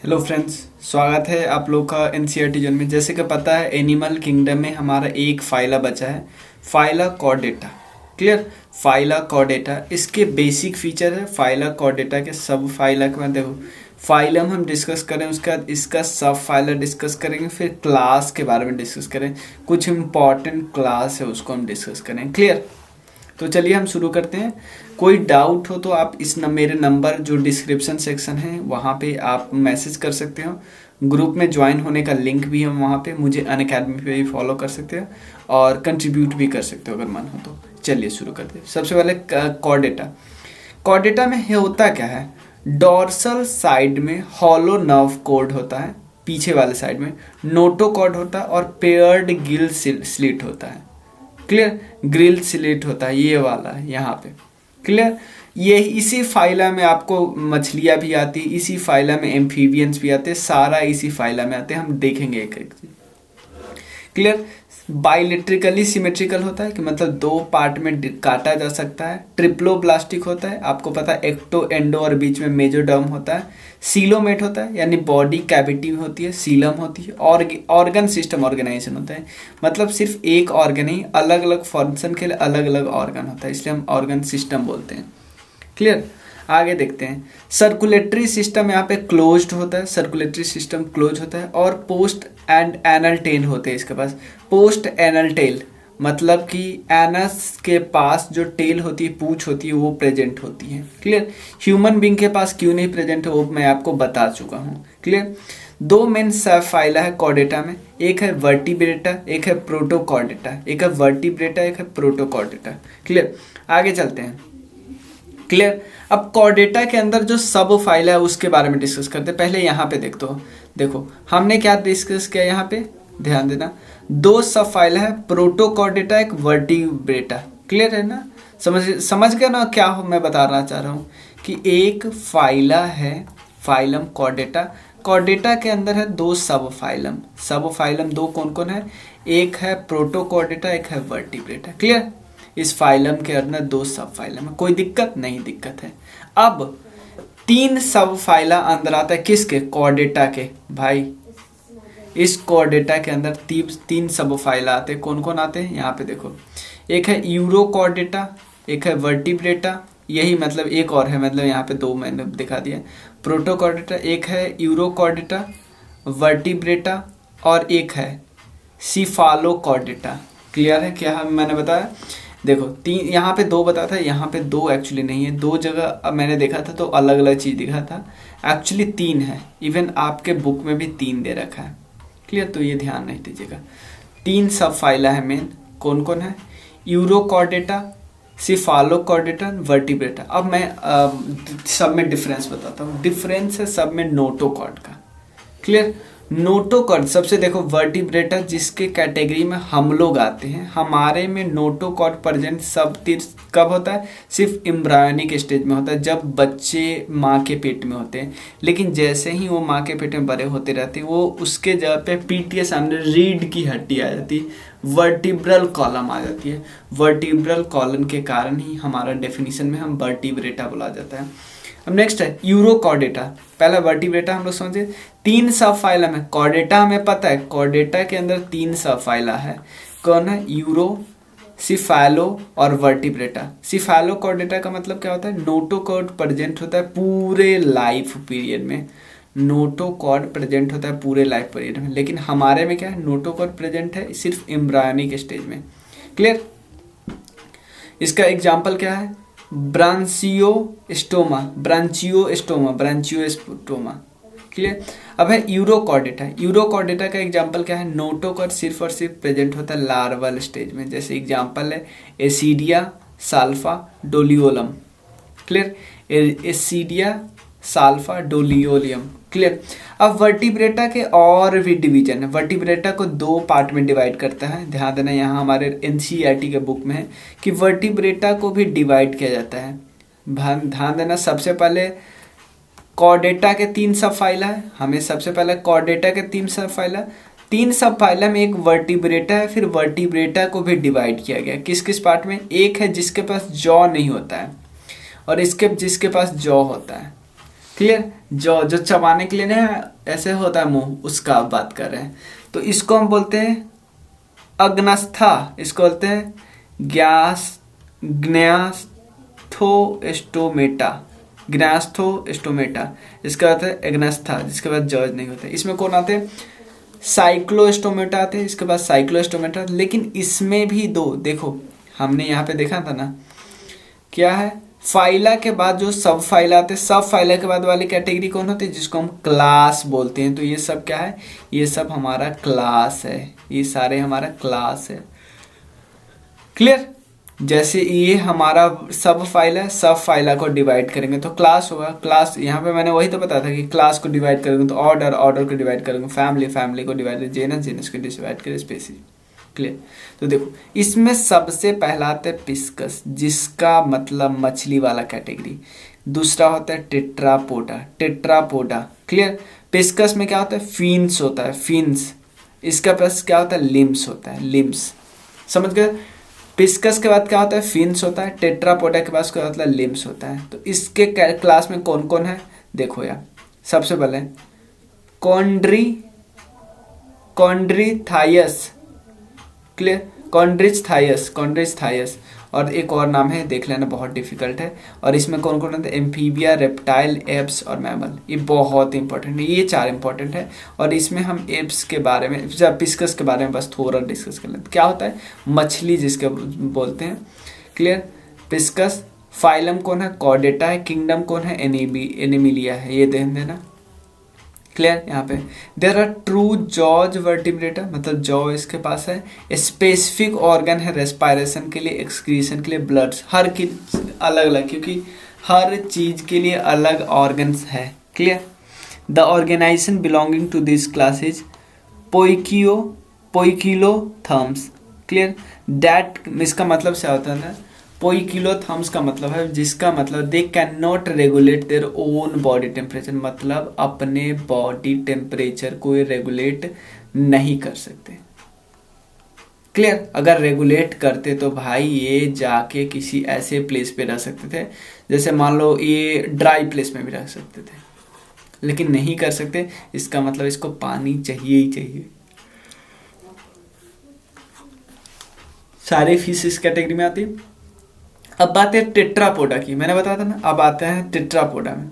Hello friends, स्वागत है आप लोग का एनसीईआरटी जोन में। जैसे कि पता है एनिमल किंगडम में हमारा एक फाइला बचा है, phyla Chordata. Clear. Phyla Chordata इसके बेसिक फीचर है। फाइला कॉर्डेटा के सब फाइला के बाद देखो फाइलम हम डिस्कस करें, उसके बाद इसका सब फाइला डिस्कस करेंगे, फिर क्लास के बारे में डिस्कस करें, कुछ इंपॉर्टेंट क्लास है उसको हम डिस्कस करें। क्लियर। तो चलिए हम शुरू करते हैं। कोई डाउट हो तो आप मेरे नंबर जो डिस्क्रिप्शन सेक्शन है वहाँ पे आप मैसेज कर सकते हो। ग्रुप में ज्वाइन होने का लिंक भी है वहाँ पे, मुझे अनअकैडमी पे भी फॉलो कर सकते हो और कंट्रीब्यूट भी कर सकते हो अगर मन हो तो। चलिए शुरू करते हैं। सबसे पहले कॉर्डेटा। कॉर्डेटा में होता क्या है, डॉर्सल साइड में हॉलो नर्व कोड होता है, पीछे वाले साइड में नोटोकॉर्ड होता है और पेयर्ड गिल स्लिट होता है। क्लियर। ग्रिल स्लिट होता है ये वाला यहाँ पे। क्लियर। ये इसी फाइला में आपको मछलियाँ भी आती, इसी फाइला में एम्फीबियंस भी आते, सारा इसी फाइला में आते हैं। हम देखेंगे एक एक चीज। क्लियर। बाइलेट्रिकली सिमेट्रिकल होता है कि मतलब दो पार्ट में काटा जा सकता है। ट्रिप्लोब्लास्टिक होता है, आपको पता है एक्टो एंडो और बीच में मेजोडर्म होता है। सीलोमेट होता है यानी बॉडी कैविटी में होती है, सीलम होती है। ऑर्गन सिस्टम ऑर्गेनाइजेशन होता है, मतलब सिर्फ एक ऑर्गन ही, अलग अलग फंक्शन के लिए अलग अलग ऑर्गन होता है, इसलिए हम ऑर्गन सिस्टम बोलते हैं। क्लियर। आगे देखते हैं। सर्कुलेटरी सिस्टम यहाँ पे क्लोज्ड होता है, सर्कुलेटरी सिस्टम क्लोज होता है। और पोस्ट एंड एनल टेल होते हैं इसके पास। पोस्ट एनल टेल मतलब कि एनस के पास जो टेल होती है, पूंछ होती है, वो प्रेजेंट होती है। क्लियर। ह्यूमन बींग के पास क्यों नहीं प्रेजेंट है वो मैं आपको बता चुका हूँ। क्लियर। दो मेन सब फाइला है कॉर्डेटा में, एक है वर्टिब्रेटा, एक है प्रोटोकॉर्डेटा। एक है वर्टिब्रेटा, एक है प्रोटोकॉर्डेटा। क्लियर। आगे चलते हैं। क्लियर। अब कॉर्डेटा के अंदर जो सब फाइल है उसके बारे में डिस्कस करते हैं। पहले यहाँ पे देखो हमने क्या डिस्कस किया, यहाँ पे ध्यान देना। दो सब फाइल है, प्रोटोकॉर्डेटा एक वर्टिब्रेटा। क्लियर है ना, समझ गया ना क्या मैं बताना चाह रहा हूँ कि एक फाइला है फाइलम कॉर्डेटा। कॉर्डेटा के अंदर है दो सब फाइलम। सब फाइलम दो कौन कौन है, एक है प्रोटोकॉर्डेटा, एक है वर्टिब्रेटा। क्लियर। इस फाइलम के अंदर दो सब फाइलम है, कोई दिक्कत नहीं, दिक्कत है। अब तीन सब फाइला अंदर आता है, किसके, कॉर्डेटा के। भाई इस कॉर्डेटा के अंदर तीन सब फाइला आते हैं। कौन कौन आते हैं यहाँ पे देखो, एक है यूरोकॉर्डेटा, एक है वर्टिब्रेटा, यही मतलब एक और है, मतलब यहाँ पे दो मैंने दिखा दिया। प्रोटोकॉर्डेटा, एक है यूरोकॉर्डेटा, वर्टिब्रेटा, और एक है सिफालोकॉर्डेटा। क्लियर है क्या मैंने बताया। देखो तीन यहाँ पे दो बताया था, यहाँ पे दो एक्चुअली नहीं है, दो जगह मैंने देखा था तो अलग अलग चीज़ दिखा था, एक्चुअली तीन है। इवन आपके बुक में भी तीन दे रखा है। क्लियर। तो ये ध्यान नहीं दीजिएगा। तीन सब फाइला है मेन, कौन कौन है, यूरोकॉर्डेटा, सिफालोकॉर्डेटा, वर्टिब्रेटा। अब मैं सब में डिफरेंस बताता हूँ। डिफरेंस है सब में नोटोकॉर्ड का। क्लियर। नोटोकॉर्ड सबसे देखो, वर्टिब्रेटा जिसके कैटेगरी में हम लोग आते हैं, हमारे में नोटोकॉर्ड प्रेजेंट सब कब होता है, सिर्फ एम्ब्रायोनिक स्टेज में होता है, जब बच्चे माँ के पेट में होते हैं। लेकिन जैसे ही वो माँ के पेट में बड़े होते रहते हैं, वो उसके जगह पे पीटीए सामने रीढ़ की हड्डी आ जाती है, वर्टिब्रल कॉलम आ जाती है। वर्टिब्रल कॉलम के कारण ही हमारा डेफिनेशन में हम वर्टिब्रेटा बोला जाता है। अब नेक्स्ट है यूरोकॉर्डेटा। पहला वर्टिब्रेटा हम लोग समझे, तीन सब फाइला में। कॉर्डेटा हमें पता है, कॉर्डेटा के अंदर तीन सब फाइला है, कौन है, यूरो, सिफालो और वर्टिब्रेटा। सिफालो कॉर्डेटा का मतलब क्या होता है, नोटोकॉर्ड प्रेजेंट होता है पूरे लाइफ पीरियड में। नोटोकॉर्ड प्रेजेंट होता है पूरे लाइफ पीरियड में, लेकिन हमारे में क्या है, नोटोकॉर्ड प्रेजेंट है सिर्फ एम्ब्रायोनिक स्टेज में। क्लियर। इसका एग्जाम्पल क्या है, ब्रांचियोस्टोमा, ब्रांचियोस्टोमा। क्लियर। अब है यूरोकॉर्डेटा। यूरोकॉर्डेटा का एग्जांपल क्या है, नोटोकॉर्ड सिर्फ और सिर्फ प्रेजेंट होता है लार्वल स्टेज में। जैसे एग्जांपल है एसिडिया साल्फा डोलियोलम। क्लियर। एसिडिया साल्फा डोलियोलियम। क्लियर। अब वर्टिब्रेटा के और भी डिवीजन है। वर्टिब्रेटा को दो पार्ट में डिवाइड करता है, ध्यान देना, यहाँ हमारे एनसीईआरटी के बुक में है कि वर्टिब्रेटा को भी डिवाइड किया जाता है। ध्यान देना, सबसे पहले कॉर्डेटा के तीन सब फाइला है, हमें सबसे पहले कॉर्डेटा के तीन सब फाइला, तीन सब फाइला में एक वर्टिब्रेटा है, फिर वर्टिब्रेटा को भी डिवाइड किया गया किस किस पार्ट में। एक है जिसके पास जॉ नहीं होता है और जिसके पास जॉ होता है। क्लियर, जो जो चबाने के लिए ना ऐसे होता है मुंह, उसका आप बात कर रहे हैं। तो इसको हम बोलते हैं अग्नस्था, इसको बोलते हैं ग्नास्थोस्टोमेटा, ग्नास्थोस्टोमेटा, इसका अर्थ है अग्नस्था, जिसके बाद जॉर्ज नहीं होते। इसमें कौन आते हैं? साइक्लोस्टोमेटा आते हैं, इसके बाद साइक्लोस्टोमेटा। लेकिन इसमें भी दो, देखो हमने यहाँ पे देखा था ना, क्या है, फाइला के बाद जो सब फाइला आते हैं, सब फाइला के बाद वाली कैटेगरी कौन होती है? जिसको हम क्लास बोलते हैं। तो ये सब क्या है? ये सब हमारा क्लास है, ये सारे हमारा क्लास है। क्लियर? जैसे ये हमारा सब फाइल है, सब फाइला को डिवाइड करेंगे तो क्लास होगा। क्लास यहाँ पे मैंने वही तो बताया था कि क्लास को डिवाइड करेंगे तो ऑर्डर, ऑर्डर को डिवाइड करेंगे फैमिली, फैमिली को डिवाइड, जेनस, जेनस को डिवाइड करें स्पीसीज। क्लियर? तो देखो इसमें सबसे पहला आता है पिस्कस, जिसका मतलब मछली वाला कैटेगरी। दूसरा होता है टेट्रापोडा, टेट्रापोडा। क्लियर? पिस्कस में क्या होता है? फिन्स होता है, फिन्स। इसका पास क्या होता है? लिम्स होता है, लिम्स। समझ गए? पिस्कस के बाद क्या होता है? फिन्स होता है। टेट्रापोडा के पास क्या होता है? लिम्स होता है। तो इसके क्लास में कौन कौन है देखो यार। सबसे पहले कॉन्ड्रीथायस, क्लियर, कॉन्ड्रिचथायस, कॉन्ड्रिचथायस। और एक और नाम है, देख लेना, बहुत डिफिकल्ट है। और इसमें कौन कौन होते हैं? एम्फीबिया, रेप्टाइल, एप्स और मैमल। ये बहुत इंपॉर्टेंट है, ये 4 इंपॉर्टेंट है। और इसमें हम एप्स के बारे में, पिस्कस के बारे में बस थोड़ा डिस्कस कर लेते। क्या होता है? मछली जिसके बोलते हैं। क्लियर? पिस्कस। फाइलम कौन है? कॉर्डेटा है। किंगडम कौन है? एनिमिलिया है। ये ध्यान देना। क्लियर? यहाँ पे there are true jaws vertebrata, मतलब जॉ इसके पास है। स्पेसिफिक ऑर्गन है रेस्पायरेशन के लिए, एक्सक्रीशन के लिए, ब्लड्स, हर की अलग अलग, क्योंकि हर चीज के लिए अलग ऑर्गन्स है। Clear? The organisation belonging to this class is poikilotherms. Clear? That, इसका मतलब क्या होता है? पोइकिलोथर्म्स का मतलब है, जिसका मतलब they can not regulate their own body temperature, मतलब अपने बॉडी टेम्परेचर को रेगुलेट नहीं कर सकते। क्लियर? अगर रेगुलेट करते तो भाई ये जाके किसी ऐसे प्लेस पे रह सकते थे, जैसे मान लो ये ड्राई प्लेस में भी रह सकते थे, लेकिन नहीं कर सकते। इसका मतलब इसको पानी चाहिए ही चाहिए। सारे फिश इस कैटेगरी में आती है। अब बात है टेट्रापोडा की, मैंने बताया था ना। अब आते हैं टेट्रापोडा में।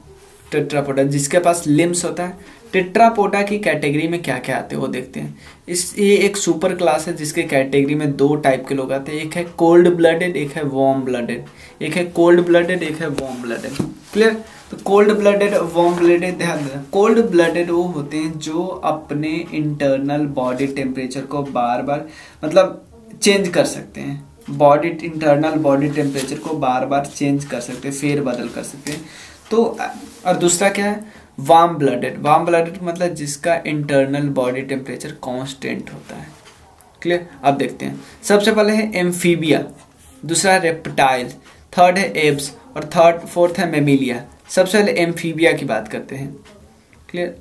टेट्रापोडा जिसके पास लिम्स होता है। टेट्रापोडा की कैटेगरी में क्या क्या आते हैं वो देखते हैं। ये एक सुपर क्लास है जिसके कैटेगरी में 2 टाइप के लोग आते हैं, एक है कोल्ड ब्लडेड, एक है वार्म ब्लडेड। एक है कोल्ड ब्लडेड, एक है वार्म ब्लडेड। क्लियर? तो कोल्ड ब्लडेड, वार्म ब्लडेड, ध्यान देना। कोल्ड ब्लडेड वो होते हैं जो अपने इंटरनल बॉडी टेम्परेचर को बार बार मतलब चेंज कर सकते हैं, बॉडी इंटरनल बॉडी टेम्परेचर को बार बार चेंज कर सकते हैं, फेर बदल कर सकते हैं। तो और दूसरा क्या है? Warm blooded. वार्म ब्लडेड मतलब जिसका इंटरनल बॉडी टेम्परेचर कांस्टेंट होता है। क्लियर? अब देखते हैं। सबसे पहले है एम्फीबिया, दूसरा है रेप्टाइल, थर्ड है एब्स और फोर्थ है मेमिलिया। सबसे पहले एम्फीबिया की बात करते हैं। क्लियर?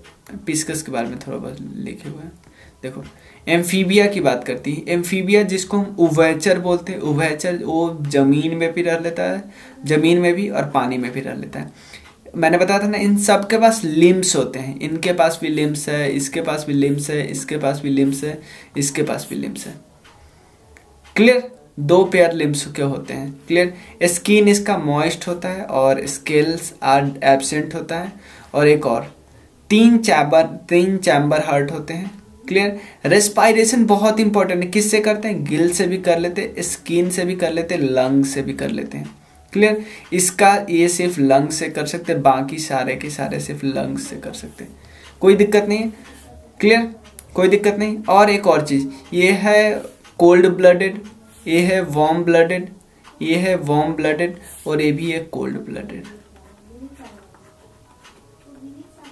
पिस्कस के बारे में थोड़ा बहुत लिखे हुए हैं। देखो एम्फीबिया की बात करती है। एम्फीबिया जिसको हम उभयचर बोलते हैं। उभयचर वो जमीन में भी रह लेता है, जमीन में भी और पानी में भी रह लेता है। मैंने बताया था ना, इन सब के पास लिम्स होते हैं। इनके पास भी लिम्स है, इसके पास भी लिम्स है, इसके पास भी लिम्स है, इसके पास भी लिम्स है। क्लियर? 2 पेयर लिम्स के होते हैं। क्लियर? स्किन इसका मॉइस्ट होता है और स्केल्स आर एब्सेंट होता है। और एक और 3 चैम्बर हार्ट होते हैं। क्लियर? रेस्पायरेशन बहुत इंपॉर्टेंट है। किससे करते हैं? गिल से भी कर लेते हैं, स्किन से भी कर लेते हैं, लंग से भी कर लेते हैं। क्लियर? इसका ये सिर्फ लंग से कर सकते हैं, बाकी सारे के सारे सिर्फ लंग से कर सकते हैं। कोई दिक्कत नहीं है। क्लियर? कोई दिक्कत नहीं। और एक और चीज, ये है कोल्ड ब्लडेड, ये है वार्म ब्लडेड, ये है वार्म ब्लडेड और ये भी है कोल्ड ब्लडेड।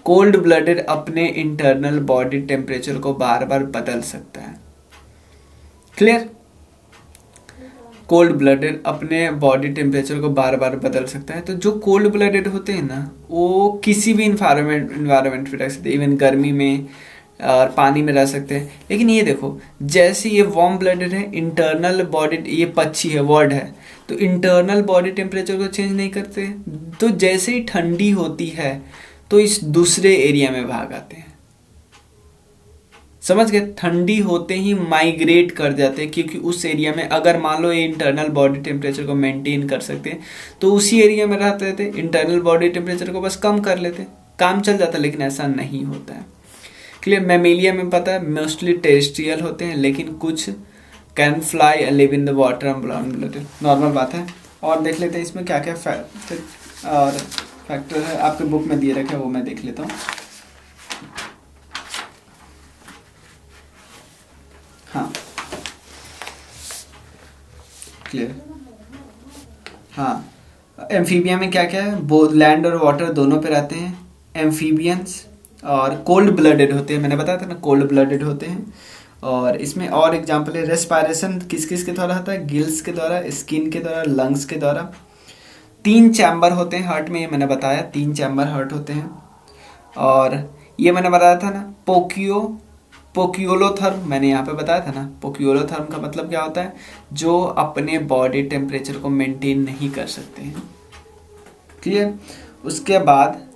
कोल्ड ब्लडेड अपने इंटरनल बॉडी टेम्परेचर को बार बार बदल सकता है। क्लियर? कोल्ड ब्लडेड अपने बॉडी टेम्परेचर को बार बार बदल सकता है। तो जो कोल्ड ब्लडेड होते हैं ना, वो किसी भी इन्वायरमेंट में रह सकते हैं, इवन गर्मी में और पानी में रह सकते हैं। लेकिन ये देखो, जैसे ये वार्म ब्लडेड है, इंटरनल बॉडी, ये पक्षी है, वर्ड है, तो इंटरनल बॉडी टेम्परेचर को चेंज नहीं करते। तो जैसे ही ठंडी होती है तो इस दूसरे एरिया में भाग आते हैं। समझ गए? ठंडी होते ही माइग्रेट कर जाते हैं, क्योंकि उस एरिया में अगर मान लो ये इंटरनल बॉडी टेम्परेचर को मेंटेन कर सकते हैं तो उसी एरिया में रहते थे, इंटरनल बॉडी टेम्परेचर को बस कम कर लेते, काम चल जाता। लेकिन ऐसा नहीं होता है। क्लियर? मैमेलिया में पता है मोस्टली टेरेस्ट्रियल होते हैं, लेकिन कुछ can fly live in the water, normal बात है। और देख लेते हैं इसमें क्या क्या फैक्टर है, आपके बुक में दिए रखे, वो मैं देख लेता हूँ। हाँ, क्लियर? हाँ, एम्फीबिया में क्या क्या है, बोथ लैंड और वाटर दोनों पे रहते हैं। एम्फीबियंस और कोल्ड ब्लडेड होते हैं, मैंने बताया था ना, कोल्ड ब्लडेड होते हैं। और इसमें और एग्जांपल है, रेस्पायरेशन किस किस के द्वारा होता है, गिल्स के द्वारा, स्किन के द्वारा, लंग्स के द्वारा। 3 चैम्बर होते हैं हार्ट में, ये मैंने बताया, 3 चैम्बर हार्ट होते हैं। और ये मैंने बताया था ना, पोकियोलोथर्म मैंने यहाँ पे बताया था ना। पोकियोलोथर्म का मतलब क्या होता है, जो अपने बॉडी टेम्परेचर को मेंटेन नहीं कर सकते हैं। क्लियर? उसके बाद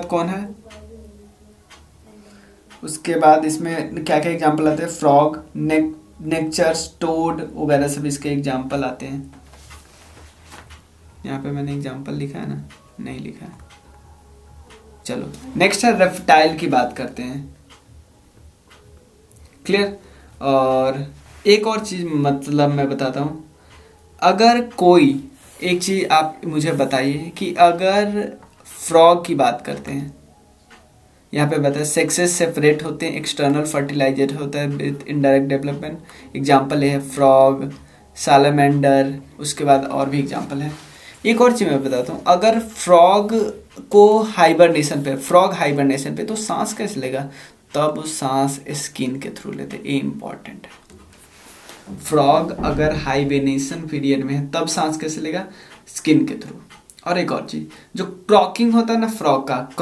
कौन है, उसके बाद इसमें क्या क्या एग्जांपल आते हैं, फ्रॉग, नेक्चर्स, टोड वगैरह सब इसके एग्जांपल आते हैं। यहाँ पे मैंने एग्जांपल लिखा है ना, नहीं लिखा है। चलो नेक्स्ट है रेप्टाइल की बात करते हैं। क्लियर? और एक और चीज मतलब मैं बताता हूँ, अगर कोई एक चीज आप मुझे बताइए कि अगर फ्रॉग की बात करते हैं, यहाँ पे बताया सेक्सेस सेपरेट होते हैं, एक्सटर्नल फर्टिलाइजर होता है विथ इनडायरेक्ट डेवलपमेंट। एग्जाम्पल है फ्रॉग, सालामेंडर, उसके बाद और भी एग्जाम्पल है। एक और चीज़ मैं बताता हूँ, अगर फ्रॉग हाइबरनेशन पे तो सांस कैसे लेगा, तब सांस स्किन के थ्रू लेते, ये इंपॉर्टेंट है। फ्रॉग अगर हाइबरनेशन पीरियड में है तब सांस कैसे लेगा, स्किन के थ्रू। और एक और चीज, जो क्रॉकिंग होता है ना फ्रॉग का, तो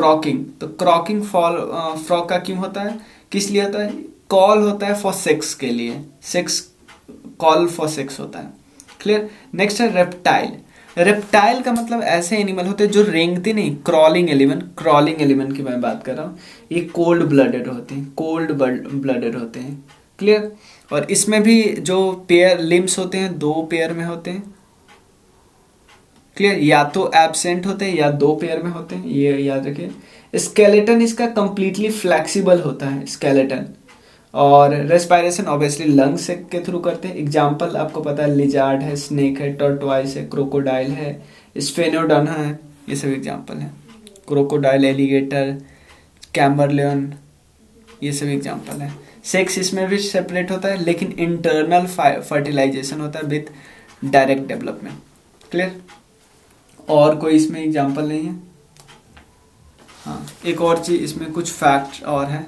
क्रॉकिंग फ्रॉग का क्यों होता है, किस लिए होता है, कॉल होता है फॉर सेक्स के लिए, सेक्स कॉल फॉर सेक्स होता है। क्लियर? नेक्स्ट है रेप्टाइल का मतलब ऐसे एनिमल होते हैं जो रेंगते नहीं, क्रॉलिंग एलिमेंट की मैं बात कर रहा हूँ। ये कोल्ड ब्लडेड होते हैं। क्लियर? और इसमें भी जो पेयर लिम्स होते हैं 2 पेयर में होते हैं। क्लियर? या तो एब्सेंट होते हैं या 2 पेयर में होते हैं, ये याद रखिए। स्केलेटन इसका कंप्लीटली फ्लेक्सिबल होता है, स्केलेटन। और रेस्पायरेशन ऑब्वियसली लंग्स के थ्रू करते हैं। एग्जाम्पल आपको पता है, लिजार्ड है, स्नेक है, टर्टवाइस है, क्रोकोडाइल है, स्फेनोडोना है, ये सब एग्जाम्पल है। क्रोकोडाइल, एलिगेटर, कैमरलियन, ये सब एग्जाम्पल है। सेक्स इसमें भी सेपरेट होता है, लेकिन इंटरनल फर्टिलाइजेशन होता है विथ डायरेक्ट डेवलपमेंट। क्लियर? और कोई इसमें एग्जाम्पल नहीं है। हाँ, एक और चीज इसमें कुछ फैक्ट और है,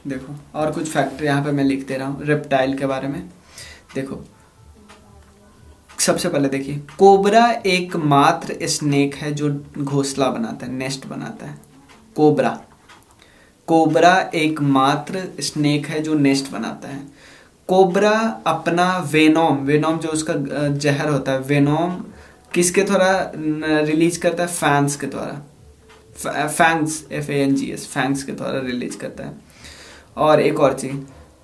देखो और कुछ फैक्ट यहाँ पे मैं लिख दे रहा हूँ रेप्टाइल के बारे में। देखो सबसे पहले देखिए, कोबरा एकमात्र स्नेक है जो घोंसला बनाता है, नेस्ट बनाता है। कोबरा एकमात्र स्नेक है जो नेस्ट बनाता है। कोबरा अपना वेनोम जो उसका जहर होता है, वेनोम किसके द्वारा रिलीज करता है, फैंस के द्वारा, फैंग्स, FANGS, फैंग्स के द्वारा रिलीज करता है। और एक और चीज,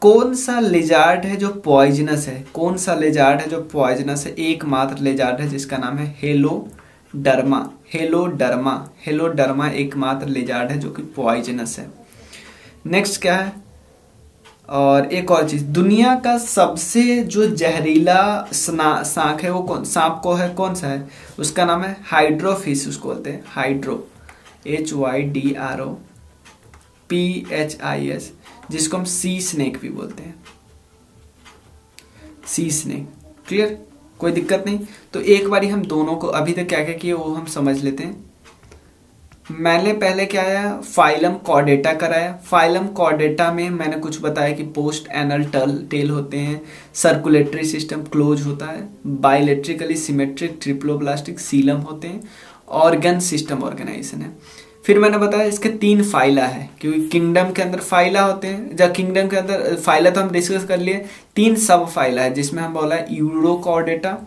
कौन सा लेजार्ड है जो पॉइजनस है, एकमात्र लेजार्ड है जिसका नाम है हेलोडर्मा एकमात्र लेजार्ड है जो कि पॉइजनस है। नेक्स्ट क्या है, और एक और चीज, दुनिया का सबसे जो जहरीला सांप है कौन सा है, उसका नाम है हाइड्रोफिश, उसको बोलते हैं हाइड्रो, HYDROPHIS, जिसको हम सी स्नेक भी बोलते हैं, सी स्नेक। क्लियर? कोई दिक्कत नहीं। तो एक बारी हम दोनों को अभी तक क्या क्या किए वो हम समझ लेते हैं। मैंने पहले क्या आया, फाइलम कॉर्डेटा कराया। फाइलम कॉर्डेटा में मैंने कुछ बताया कि पोस्ट एनल टेल होते हैं, सर्कुलेटरी सिस्टम क्लोज होता है, बायोलेट्रिकली सिमेट्रिक ट्रिप्लोब्लास्टिक सीलम होते हैं, ऑर्गन सिस्टम ऑर्गेनाइजेशन है। फिर मैंने बताया इसके 3 फाइला है, क्योंकि किंगडम के अंदर फाइला होते हैं, जब किंगडम के अंदर फाइला तो हम डिस्कस कर लिए, 3 सब फाइला है जिसमें हम बोला यूरोकॉर्डेटा,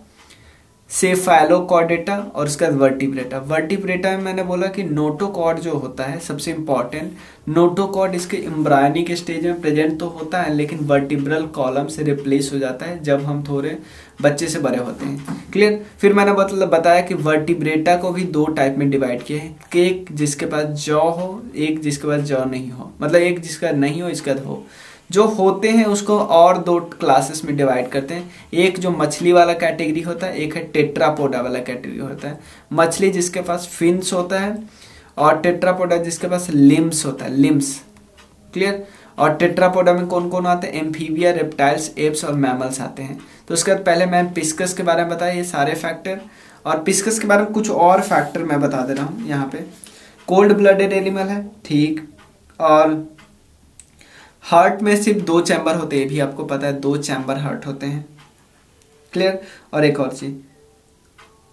सेफेलोकॉर्डेटा और उसके बाद वर्टिब्रेटा। वर्टिब्रेटा में मैंने बोला कि नोटोकॉर्ड जो होता है सबसे इंपॉर्टेंट, नोटोकॉर्ड इसके एम्ब्रायनिक स्टेज में प्रेजेंट तो होता है लेकिन वर्टिब्रल कॉलम से रिप्लेस हो जाता है जब हम थोड़े बच्चे से बड़े होते हैं। क्लियर। फिर मैंने बताया कि वर्टिब्रेटा को भी दो टाइप में डिवाइड किया है कि एक जिसके पास जॉ हो, एक जिसके पास जॉ नहीं हो, मतलब एक जिसका नहीं हो इसका हो। जो होते हैं उसको और दो क्लासेस में डिवाइड करते हैं, एक जो मछली वाला कैटेगरी होता है, एक है टेट्रापोडा वाला कैटेगरी होता है। मछली जिसके पास फिन्स होता है और टेट्रापोडा जिसके पास लिम्स होता है, लिम्स। क्लियर। और टेट्रापोडा में कौन कौन आते हैं? एम्फीबिया, रेप्टाइल्स, एप्स और मैमल्स आते हैं। तो उसके बाद पहले मैं पिस्कस के बारे में बताया ये सारे फैक्टर, और पिस्कस के बारे में कुछ और फैक्टर मैं बता दे रहा हूँ यहाँ पे। कोल्ड ब्लडेड एनिमल है, ठीक। और हार्ट में सिर्फ दो चैम्बर होते हैं, ये भी आपको पता है, दो चैम्बर हार्ट होते हैं। क्लियर। और एक और चीज,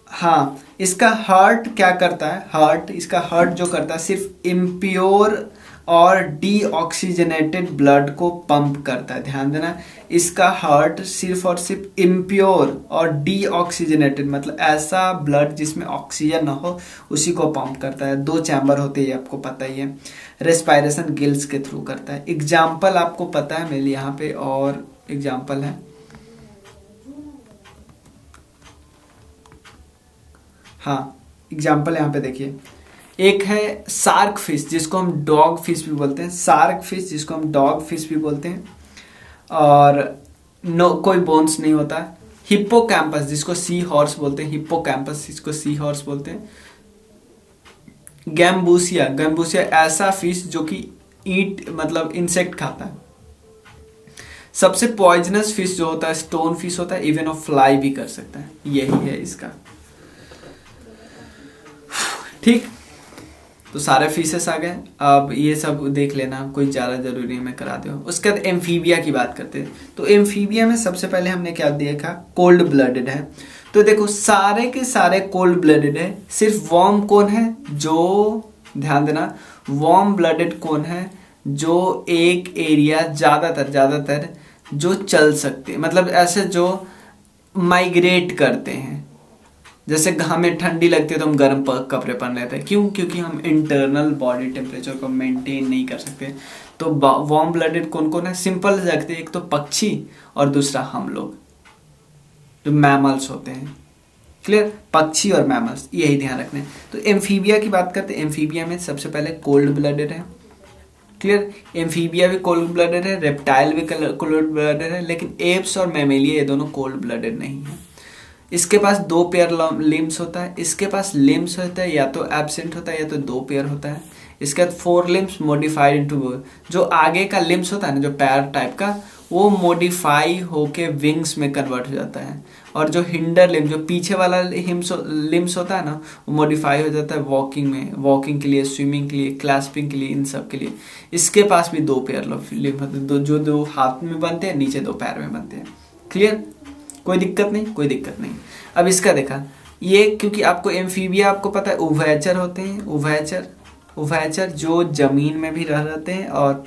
हाँ, इसका हार्ट क्या करता है? हार्ट, इसका हार्ट जो करता है सिर्फ इम्प्योर और डीऑक्सीजनेटेड ब्लड को पंप करता है। ध्यान देना, इसका हार्ट सिर्फ और सिर्फ इम्प्योर और डीऑक्सीजनेटेड मतलब ऐसा ब्लड जिसमें ऑक्सीजन ना हो उसी को पंप करता है। दो चैम्बर होते हैं, आपको पता ही है। रेस्पायरेशन गिल्स के थ्रू करता है। एग्जाम्पल आपको पता है मेरे यहाँ पे, और एग्जाम्पल है, हाँ एग्जाम्पल यहाँ पे देखिए, एक है शार्क फिश जिसको हम डॉग फिश भी बोलते हैं, शार्क फिश जिसको हम डॉग फिश भी बोलते हैं, और कोई बोन्स नहीं होता। हिप्पोकैम्पस जिसको सी हॉर्स बोलते हैं, हिप्पोकैम्पस जिसको सी हॉर्स बोलते हैं। गैम्बूसिया, गैम्बूसिया ऐसा फिश जो कि ईट मतलब इंसेक्ट खाता है। सबसे पॉइजनस फिश जो होता है स्टोन फिश होता है, इवन ऑफ फ्लाई भी कर सकता है। यही है इसका, ठीक। तो सारे फिशेस आ गए, अब ये सब देख लेना, कोई ज़्यादा जरूरी है मैं करा दूँ। उसके बाद एम्फीबिया की बात करते हैं। तो एम्फीबिया में सबसे पहले हमने क्या देखा? कोल्ड ब्लडेड है। तो देखो सारे के सारे कोल्ड ब्लडेड है, सिर्फ वार्म कौन है? जो ध्यान देना, वार्म ब्लडेड कौन है? जो एक एरिया ज़्यादातर जो चल सकते, मतलब ऐसे जो माइग्रेट करते हैं। जैसे हमें ठंडी लगती है तो हम गर्म कपड़े पहन लेते हैं, क्यों? क्योंकि हम इंटरनल बॉडी टेम्परेचर को मेंटेन नहीं कर सकते। तो वार्म ब्लडेड कौन कौन है? सिंपल रखते हैं, एक तो पक्षी और दूसरा हम लोग जो मैमल्स होते हैं। क्लियर। पक्षी और मैमल्स, यही ध्यान रखना है। तो एम्फीबिया की बात करते हैं। एम्फीबिया में सबसे पहले कोल्ड ब्लडेड है। क्लियर। एम्फीबिया भी कोल्ड ब्लडेड है, रेप्टाइल भी कोल्ड ब्लडेड है, लेकिन एप्स और मैमेलिया ये दोनों कोल्ड ब्लडेड नहीं है। इसके पास दो पेयर लिम्स होता है, इसके पास लिम्स होता है या तो एब्सेंट होता है या तो दो पेयर होता है। इसके बाद फोर लिम्स मॉडिफाइड इनटू, जो आगे का लिम्स होता है ना, जो पैर टाइप का, वो मॉडिफाई होके विंग्स में कन्वर्ट हो जाता है। और जो हिंडर लिम्स, जो पीछे वाला लिम्स होता है ना, वो मॉडिफाई हो जाता है वॉकिंग में, वॉकिंग के लिए, स्विमिंग के लिए, क्लैस्पिंग के लिए, इन सब के लिए। इसके पास भी दो पेयर लिम्स होते हैं, जो दो हाथ में बनते हैं, नीचे दो पैर में बनते हैं। क्लियर। कोई दिक्कत नहीं, कोई दिक्कत नहीं। अब इसका देखा, ये क्योंकि आपको एम्फीबिया आपको पता है उभयचर होते हैं, उभयचर जो जमीन में भी रहते हैं और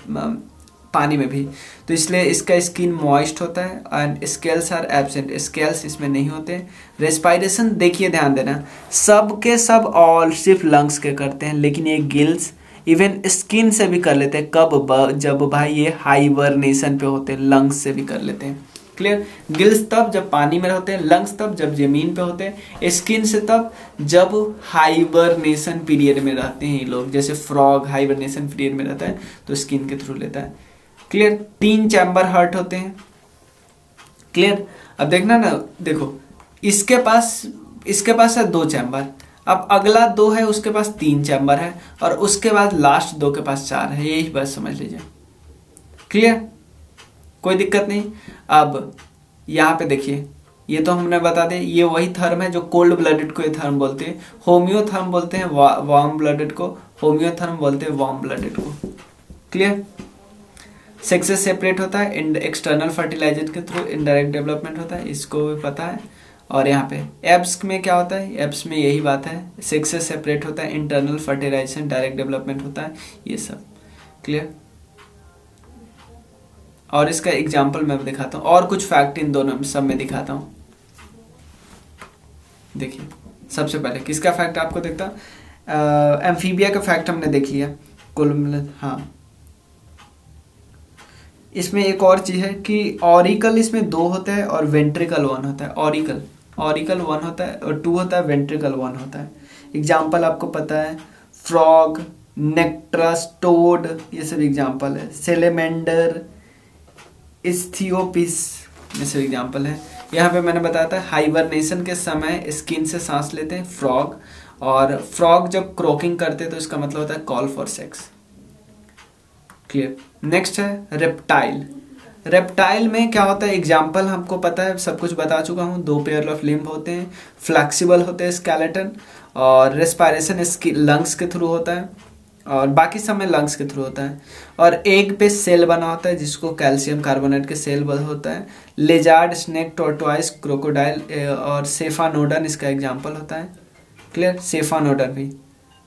पानी में भी, तो इसलिए इसका स्किन मॉइस्ट होता है and scales are absent, scales इसमें नहीं होते। रेस्पायरेशन देखिए ध्यान देना, सब के सब ऑल सिर्फ लंग्स के करते हैं, लेकिन ये गिल्स इवन स्किन से भी कर लेते हैं। कब? जब भाई ये हाइबरनेशन पे होते हैं, लंग्स से भी कर लेते हैं। क्लियर। गिल्स तब जब पानी में होते हैं, लंग्स तब जब जमीन पे होते हैं, स्किन से तब जब हाइबरनेशन पीरियड में रहते हैं ये लोग। जैसे फ्रॉग हाइबरनेशन पीरियड में रहता है तो स्किन के थ्रू लेता है। क्लियर। तीन चैम्बर हार्ट होते हैं। क्लियर। अब देखना ना, देखो इसके पास है दो चैम्बर, अब अगला दो है उसके पास तीन चैम्बर है, और उसके बाद लास्ट दो के पास चार है। यही बस समझ लीजिए। क्लियर। कोई दिक्कत नहीं। अब यहाँ पे देखिए, ये तो हमने बता दें, ये वही थर्म है जो कोल्ड ब्लडेड को ये थर्म बोलते हैं। होम्योथर्म बोलते हैं वार्म ब्लडेड को, होम्योथर्म बोलते हैं वार्म ब्लडेड को। क्लियर। सेक्सेस सेपरेट होता है एक्सटर्नल फर्टिलाइजर के थ्रू, इनडायरेक्ट डेवलपमेंट होता है, इसको भी पता है। और यहाँ पे एब्स में क्या होता है? एब्स में यही बात है, सेक्सेस सेपरेट होता है, इंटरनल फर्टिलाइजेशन, डायरेक्ट डेवलपमेंट होता है, ये सब। क्लियर। और इसका एग्जाम्पल मैं दिखाता हूँ, और कुछ फैक्ट इन दोनों सब में दिखाता हूँ। देखिए सबसे पहले किसका फैक्ट आपको देखता, एम्फीबिया का फैक्ट हमने देख लिया कुल। हाँ, इसमें एक और चीज़ है कि ऑरिकल इसमें 2 होता है और वेंट्रिकल 1 होता है। ऑरिकल 1 होता है और 2 होता है, वेंट्रिकल 1 होता है। एग्जाम्पल आपको पता है, फ्रॉग, नेक्ट्रस, टोड, ये सब एग्जाम्पल है। सेलेमेंडर, इस्थियोपिस, ये सब एग्जाम्पल है। यहाँ पे मैंने बताया था हाइबरनेशन के समय स्किन से सांस लेते हैं फ्रॉग, और फ्रॉग जब क्रॉकिंग करते हैं तो इसका मतलब होता है call for sex. Clear. Next है रेप्टाइल। रेप्टाइल में क्या होता है, एग्जाम्पल हमको पता है, सब कुछ बता चुका हूँ। 2 पेयर ऑफ लिम्ब होते हैं, फ्लेक्सिबल होते हैं स्केलेटन, और रेस्पायरेशन इसकी लंग्स के थ्रू होता है, और बाकी सब में लंग्स के थ्रू होता है। और एग पे सेल बना होता है जिसको कैल्शियम कार्बोनेट के सेल बना होता है। लेजार्ड, स्नेक, टोर्टोइस, क्रोकोडाइल और सेफानोडन इसका एग्जाम्पल होता है। क्लियर। सेफानोडन भी,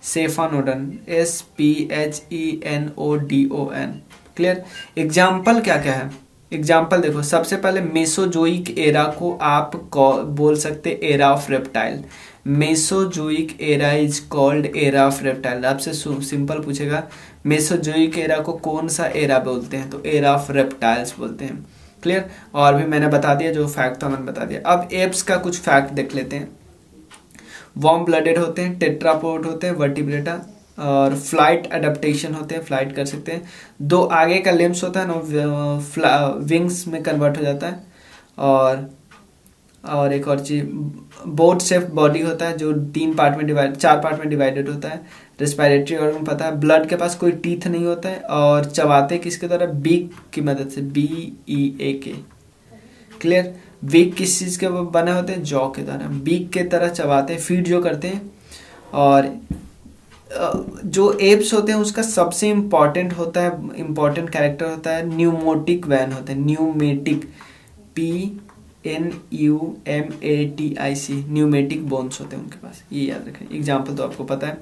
सेफानोडन, SPHENODON। क्लियर। एग्जाम्पल क्या क्या है, एग्जाम्पल देखो, सबसे पहले मेसोजोइक एरा को आप बोल सकते era of reptile. Mesozoic era is called era of reptile. आपसे सिंपल पूछेगा मेसोजोइक एरा को कौन सा एरा बोलते हैं, तो एरा ऑफ रेप्टाइल्स बोलते हैं। क्लियर। और भी मैंने बता दिया, जो फैक्ट था मैंने बता दिया। अब एप्स का कुछ फैक्ट देख लेते हैं। वार्म ब्लडेड होते हैं, टेट्रापोड होते हैं, वर्टिब्रेटा, और फ्लाइट एडेप्टेशन होते हैं, फ्लाइट कर सकते हैं। 2 आगे का लिम्स होता है ना, विंग्स में कन्वर्ट हो जाता है। और एक और चीज, बोट शेप बॉडी होता है जो 4 पार्ट में डिवाइडेड होता है। रेस्पिरेटरी ऑर्गन पता है, ब्लड के पास कोई टीथ नहीं होता है, और चबाते किसके द्वारा, बीक की मदद से, BEAK। क्लियर। बीक किस चीज़ के बने होते हैं, जॉ के द्वारा, बीक के तरह चबाते हैं, फीड जो करते हैं। और जो एप्स होते हैं उसका सबसे इम्पॉर्टेंट कैरेक्टर होता है न्यूमोटिक वैन होते हैं, न्यूमेटिक, PNUMATIC, न्यूमेटिक बोन्स होते हैं उनके पास, ये याद रखें। एग्जाम्पल तो आपको पता है।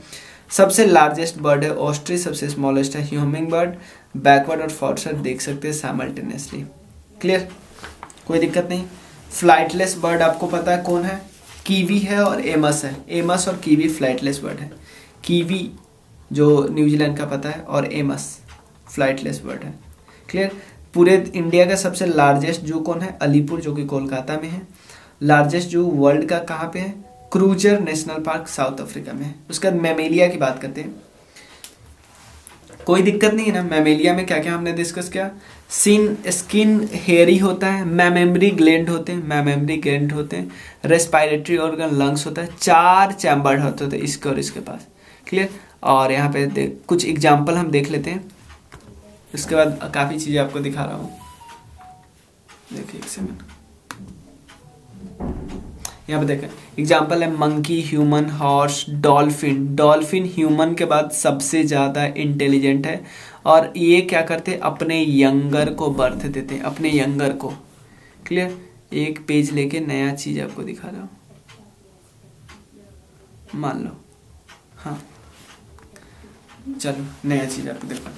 सबसे लार्जेस्ट बर्ड है ऑस्ट्रिच, सबसे स्मॉलेस्ट है ह्यूमिंग बर्ड। बैकवर्ड और फॉरवर्ड देख सकते हैं साइमल्टेनियसली। क्लियर, कोई दिक्कत नहीं। फ्लाइटलेस बर्ड आपको पता है कौन है, कीवी है और एमस है। एमस और कीवी फ्लाइटलेस बर्ड है। कीवी जो न्यूजीलैंड का पता है, और एमस फ्लाइटलेस बर्ड है। क्लियर। पूरे इंडिया का सबसे लार्जेस्ट जू कौन है, अलीपुर, जो कि कोलकाता में है। लार्जेस्ट जू वर्ल्ड का कहाँ पे है, cruiser national park, south Africa में है। उसके बाद मैमेलिया की बात करते हैं। कोई दिक्कत नहीं है ना। मैमेलिया में क्या क्या हमने डिस्कस किया, स्किन हेयरी होता है, मैमेमरी ग्लैंड होते हैं, रेस्पिरेटरी ऑर्गन लंग्स होता है, 4 चैम्बर होते हैं इसके और इसके पास। क्लियर। और यहाँ पे कुछ एग्जाम्पल हम देख लेते हैं, उसके बाद काफ़ी चीज़ें आपको दिखा रहा हूँ। देखिए एक सेकंड, यहाँ पे देखें एग्जाम्पल है monkey, human, horse, dolphin. Dolphin human के बाद सबसे ज़्यादा इंटेलिजेंट है, और ये क्या करते हैं, अपने यंगर को बर्थ देते हैं, अपने यंगर को। क्लियर। एक पेज लेके नया चीज़ आपको दिखा रहा हूँ, मान लो। हाँ चलो, नया चीज़ आपको देखा।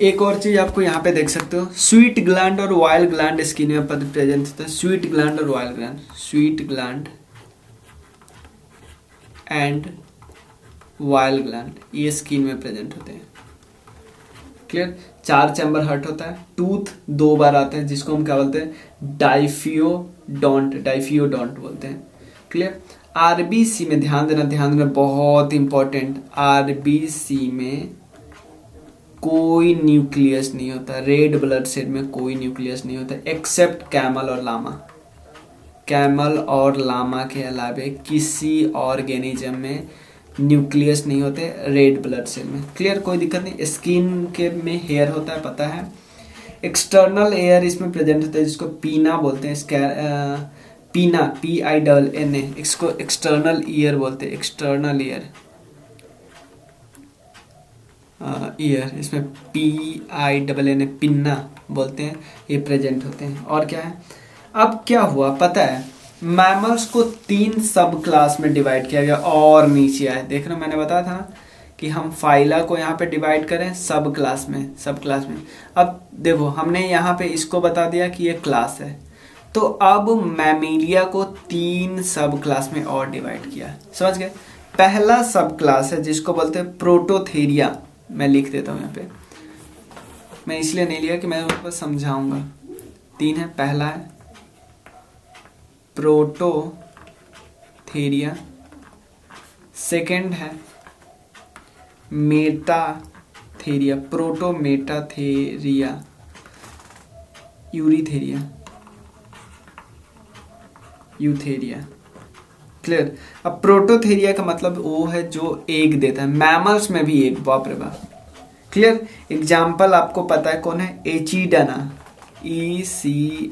एक और चीज आपको यहाँ पे देख सकते हो, स्वीट ग्लैंड और वाइल ग्लैंड स्किन में प्रेजेंट होता है। स्वीट ग्लैंड और while gland, sweet gland and while gland, ये स्किन में प्रेजेंट होते हैं। क्लियर। 4 चैम्बर हर्ट होता है, टूथ 2 बार आते हैं, जिसको हम क्या बोलते हैं, डाइफियोडोंट बोलते हैं। क्लियर। आरबीसी में ध्यान देना, बहुत इंपॉर्टेंट, आरबीसी में कोई न्यूक्लियस नहीं होता। रेड ब्लड सेल में कोई न्यूक्लियस नहीं होता, एक्सेप्ट कैमल और लामा के अलावे किसी ऑर्गेनिज्म में न्यूक्लियस नहीं होते रेड ब्लड सेल में। क्लियर, कोई दिक्कत नहीं। स्किन के में हेयर होता है, पता है। एक्सटर्नल एयर इसमें प्रेजेंट होता है, जिसको पीना बोलते हैं, पीना, PINNA, इसको एक्सटर्नल ईयर बोलते हैं, एक्सटर्नल ईयर, इसमें PINNA, पिन्ना बोलते हैं, ये प्रेजेंट होते हैं। और क्या है, अब क्या हुआ पता है, मैमल्स को 3 सब क्लास में डिवाइड किया गया, और नीचे आए, देख रहे हो मैंने बताया था ना कि हम फाइला को यहाँ पे डिवाइड करें सब क्लास में। अब देखो हमने यहाँ पे इसको बता दिया कि ये क्लास है, तो अब मैमेलिया को 3 सब क्लास में और डिवाइड किया है, समझ गए। पहला सब क्लास है जिसको बोलते हैं प्रोटोथेरिया, मैं लिख देता हूँ यहाँ पे, मैं इसलिए नहीं लिया कि मैं उसको समझाऊंगा। 3 है, पहला है प्रोटोथेरिया, सेकंड है मेटाथेरिया, प्रोटोमेटाथेरिया, यूरिथेरिया, यूथेरिया, क्लियर। अब प्रोटोथेरिया का मतलब वो है जो एग देता है, मैमल्स में भी एग, बाप रे बाप, क्लियर। एग्जाम्पल आपको पता है कौन है, एचिडना, ECHIDNA,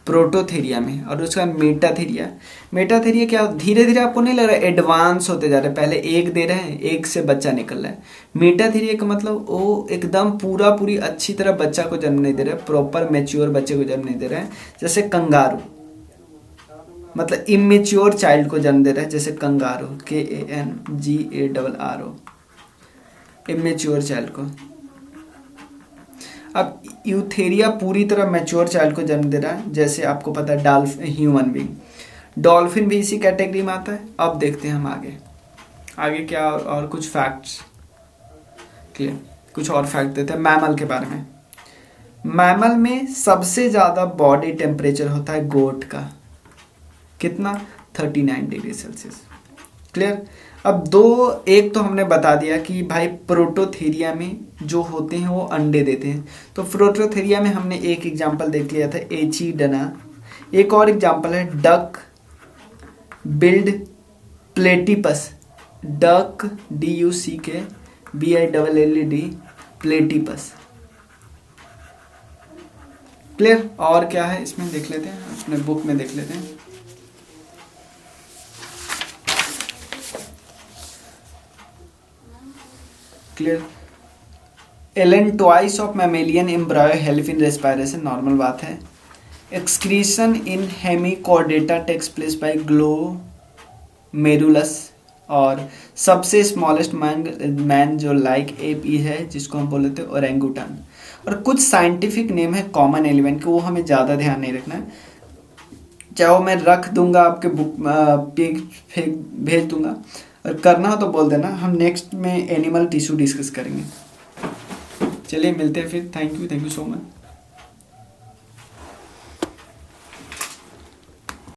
प्रोटोथेरिया में। और उसका मेटाथेरिया, मेटाथेरिया क्या, धीरे धीरे आपको नहीं लग रहा है एडवांस होते जा रहे हैं, पहले एग दे रहे हैं, एग से बच्चा निकल रहा है। मेटाथेरिया का मतलब वो एकदम पूरी अच्छी तरह बच्चा को जन्म नहीं दे रहा है, प्रॉपर मैच्योर बच्चे को जन्म नहीं दे रहे हैं, जैसे कंगारू, मतलब इमेच्योर चाइल्ड को जन्म दे रहा है, जैसे कंगारू, KANGARO, इमेच्योर चाइल्ड को। अब यूथेरिया पूरी तरह मैच्योर चाइल्ड को जन्म दे रहा है, जैसे आपको पता है ह्यूमन बीइंग, डॉल्फिन भी इसी कैटेगरी में आता है। अब देखते हैं हम आगे क्या और कुछ फैक्ट्स, क्लियर, कुछ और फैक्ट देते हैं मैमल के बारे में। मैमल में सबसे ज़्यादा बॉडी टेम्परेचर होता है गोट का, कितना, 39 डिग्री सेल्सियस, क्लियर। अब एक तो हमने बता दिया कि भाई प्रोटोथेरिया में जो होते हैं वो अंडे देते हैं, तो प्रोटोथेरिया में हमने एक एग्जांपल देख लिया था, एचिडना। एक और एग्जांपल है duck billed platypus, duck DUCKBILLED, platypus, clear. और क्या है इसमें देख लेते हैं, अपने बुक में देख लेते हैं। Clear, allantois of mammalian embryo help in respiration, normal बात है। Excretion in hemichordata takes place by glomerulus, और सबसे स्मॉलेस्ट मैन जो लाइक एप है जिसको हम बोलते हैं ओरेंगुटान। और कुछ साइंटिफिक नेम है कॉमन एलिमेंट के, वो हमें ज़्यादा ध्यान नहीं रखना है, चाहे मैं रख दूंगा आपके बुक भेज दूंगा, और करना हो तो बोल देना, हम नेक्स्ट में एनिमल टिश्यू डिस्कस करेंगे। चलिए मिलते हैं फिर, थैंक यू सो मच।